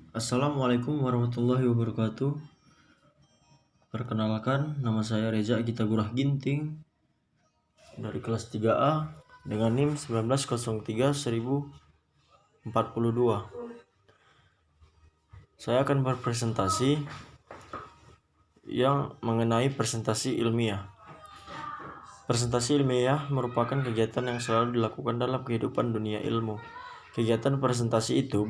Assalamualaikum warahmatullahi wabarakatuh. Perkenalkan, nama saya Reza Gita Gurah Ginting dari kelas 3A dengan NIM 1903-1042. Saya akan berpresentasi yang mengenai presentasi ilmiah. Presentasi ilmiah merupakan kegiatan yang selalu dilakukan dalam kehidupan dunia ilmu. Kegiatan presentasi itu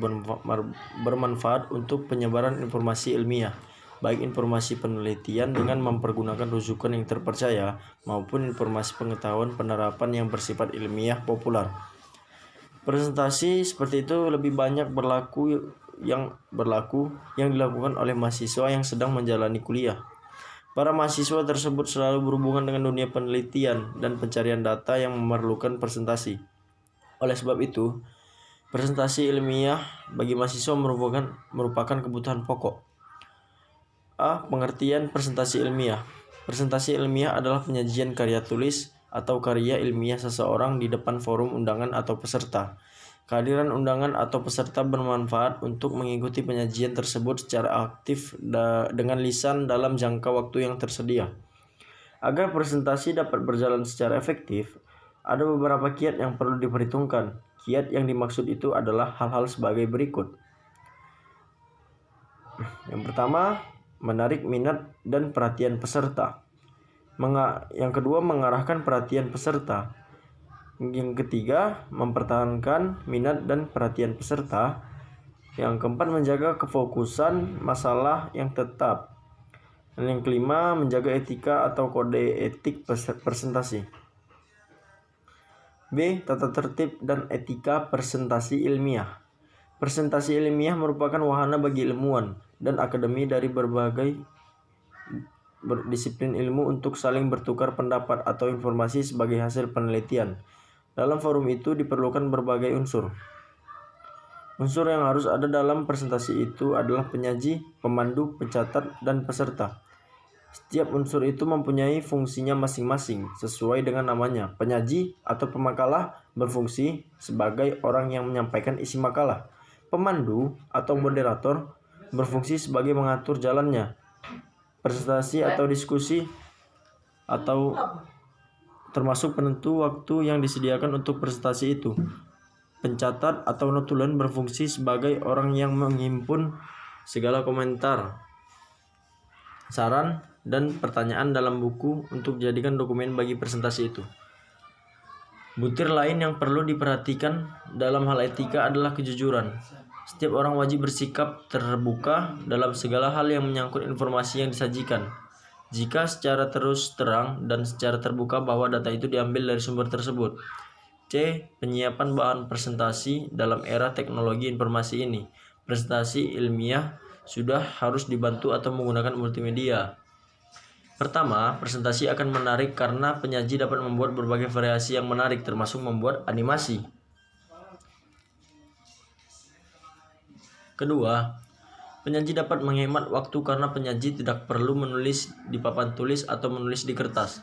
bermanfaat untuk penyebaran informasi ilmiah, baik informasi penelitian dengan mempergunakan rujukan yang terpercaya maupun informasi pengetahuan penerapan yang bersifat ilmiah populer. Presentasi seperti itu lebih banyak yang dilakukan oleh mahasiswa yang sedang menjalani kuliah. Para mahasiswa tersebut selalu berhubungan dengan dunia penelitian dan pencarian data yang memerlukan presentasi. Oleh sebab itu, presentasi ilmiah bagi mahasiswa merupakan kebutuhan pokok. A. Pengertian presentasi ilmiah. Presentasi ilmiah adalah penyajian karya tulis atau karya ilmiah seseorang di depan forum undangan atau peserta. Kehadiran undangan atau peserta bermanfaat untuk mengikuti penyajian tersebut secara aktif dengan lisan dalam jangka waktu yang tersedia. Agar presentasi dapat berjalan secara efektif, ada beberapa kiat yang perlu diperhitungkan. Kiat yang dimaksud itu adalah hal-hal sebagai berikut. Yang pertama, menarik minat dan perhatian peserta. Yang kedua, mengarahkan perhatian peserta. Yang ketiga, mempertahankan minat dan perhatian peserta. Yang keempat, menjaga kefokusan masalah yang tetap. Dan yang kelima, menjaga etika atau kode etik presentasi. B. Tata tertib dan etika presentasi ilmiah. Presentasi ilmiah merupakan wahana bagi ilmuwan dan akademi dari berbagai disiplin ilmu untuk saling bertukar pendapat atau informasi sebagai hasil penelitian. Dalam forum itu diperlukan berbagai unsur. Unsur yang harus ada dalam presentasi itu adalah penyaji, pemandu, pencatat, dan peserta. Setiap unsur itu mempunyai fungsinya masing-masing sesuai dengan namanya. Penyaji atau pemakalah berfungsi sebagai orang yang menyampaikan isi makalah. Pemandu atau moderator berfungsi sebagai mengatur jalannya presentasi atau diskusi atau termasuk penentu waktu yang disediakan untuk presentasi itu. Pencatat atau notulen berfungsi sebagai orang yang menghimpun segala komentar, saran, dan pertanyaan dalam buku untuk dijadikan dokumen bagi presentasi itu. Butir lain yang perlu diperhatikan dalam hal etika adalah kejujuran. Setiap orang wajib bersikap terbuka dalam segala hal yang menyangkut informasi yang disajikan. Jika secara terus terang dan secara terbuka bahwa data itu diambil dari sumber tersebut. C. Penyiapan bahan presentasi dalam era teknologi informasi ini. Presentasi ilmiah sudah harus dibantu atau menggunakan multimedia. Pertama, presentasi akan menarik karena penyaji dapat membuat berbagai variasi yang menarik, termasuk membuat animasi. Kedua, penyaji dapat menghemat waktu karena penyaji tidak perlu menulis di papan tulis atau menulis di kertas.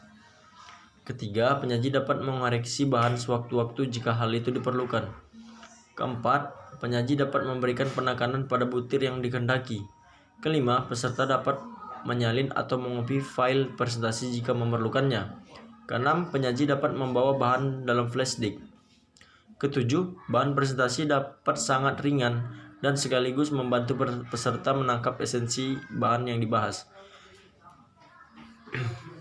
Ketiga, penyaji dapat mengoreksi bahan sewaktu-waktu jika hal itu diperlukan. Keempat, penyaji dapat memberikan penekanan pada butir yang dikehendaki. Kelima, peserta dapat menyalin atau mengopi file presentasi jika memerlukannya. Keenam, penyaji dapat membawa bahan dalam flash disk. Ketujuh, bahan presentasi dapat sangat ringan dan sekaligus membantu peserta menangkap esensi bahan yang dibahas.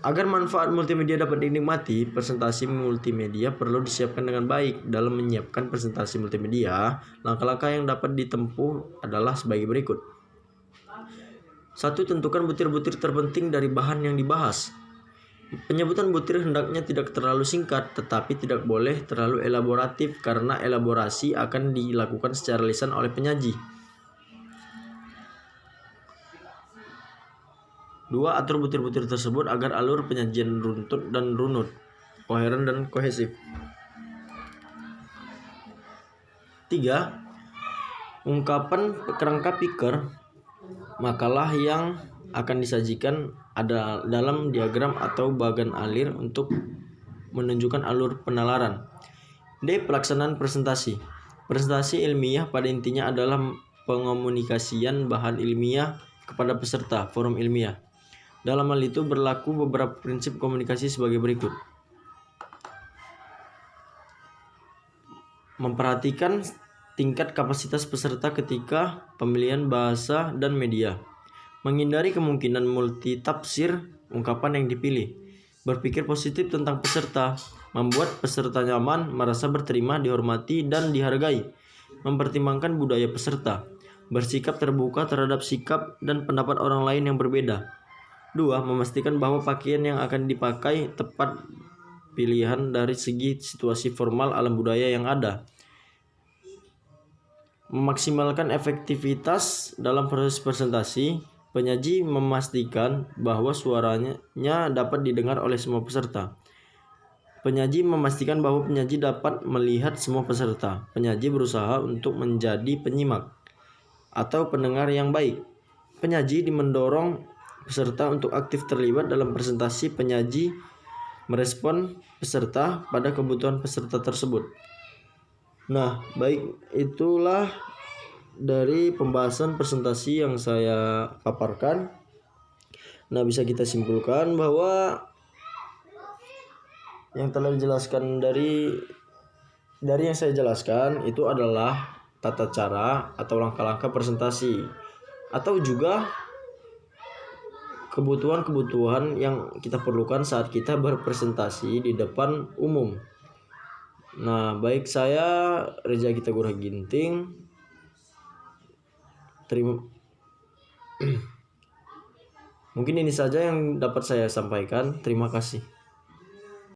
Agar manfaat multimedia dapat dinikmati, presentasi multimedia perlu disiapkan dengan baik. Dalam menyiapkan presentasi multimedia, langkah-langkah yang dapat ditempuh adalah sebagai berikut. 1. Tentukan butir-butir terpenting dari bahan yang dibahas. Penyebutan butir hendaknya tidak terlalu singkat, tetapi tidak boleh terlalu elaboratif karena elaborasi akan dilakukan secara lisan oleh penyaji. 2. Atur butir-butir tersebut agar alur penyajian runtut dan runut, koheren dan kohesif. 3. Ungkapan kerangka pikir makalah yang akan disajikan ada dalam diagram atau bagan alir untuk menunjukkan alur penalaran. D. Pelaksanaan presentasi. Presentasi ilmiah pada intinya adalah pengomunikasian bahan ilmiah kepada peserta forum ilmiah. Dalam hal itu berlaku beberapa prinsip komunikasi sebagai berikut. Memperhatikan tingkat kapasitas peserta ketika pemilihan bahasa dan media. Menghindari kemungkinan multitafsir ungkapan yang dipilih. Berpikir positif tentang peserta. Membuat peserta nyaman, merasa berterima, dihormati, dan dihargai. Mempertimbangkan budaya peserta. Bersikap terbuka terhadap sikap dan pendapat orang lain yang berbeda. 2. Memastikan bahwa pakaian yang akan dipakai tepat pilihan dari segi situasi formal alam budaya yang ada. Memaksimalkan efektivitas dalam proses presentasi. Penyaji memastikan bahwa suaranya dapat didengar oleh semua peserta. Penyaji memastikan bahwa penyaji dapat melihat semua peserta. Penyaji berusaha untuk menjadi penyimak atau pendengar yang baik. Penyaji mendorong peserta untuk aktif terlibat dalam presentasi. Penyaji merespon peserta pada kebutuhan peserta tersebut. Nah, baik, itulah dari pembahasan presentasi yang saya paparkan. Nah, bisa kita simpulkan bahwa yang telah dijelaskan dari yang saya jelaskan itu adalah tata cara atau langkah-langkah presentasi, atau juga kebutuhan-kebutuhan yang kita perlukan saat kita berpresentasi di depan umum. Nah, baik, saya Reza Gita Gurah Ginting. Mungkin ini saja yang dapat saya sampaikan. Terima kasih.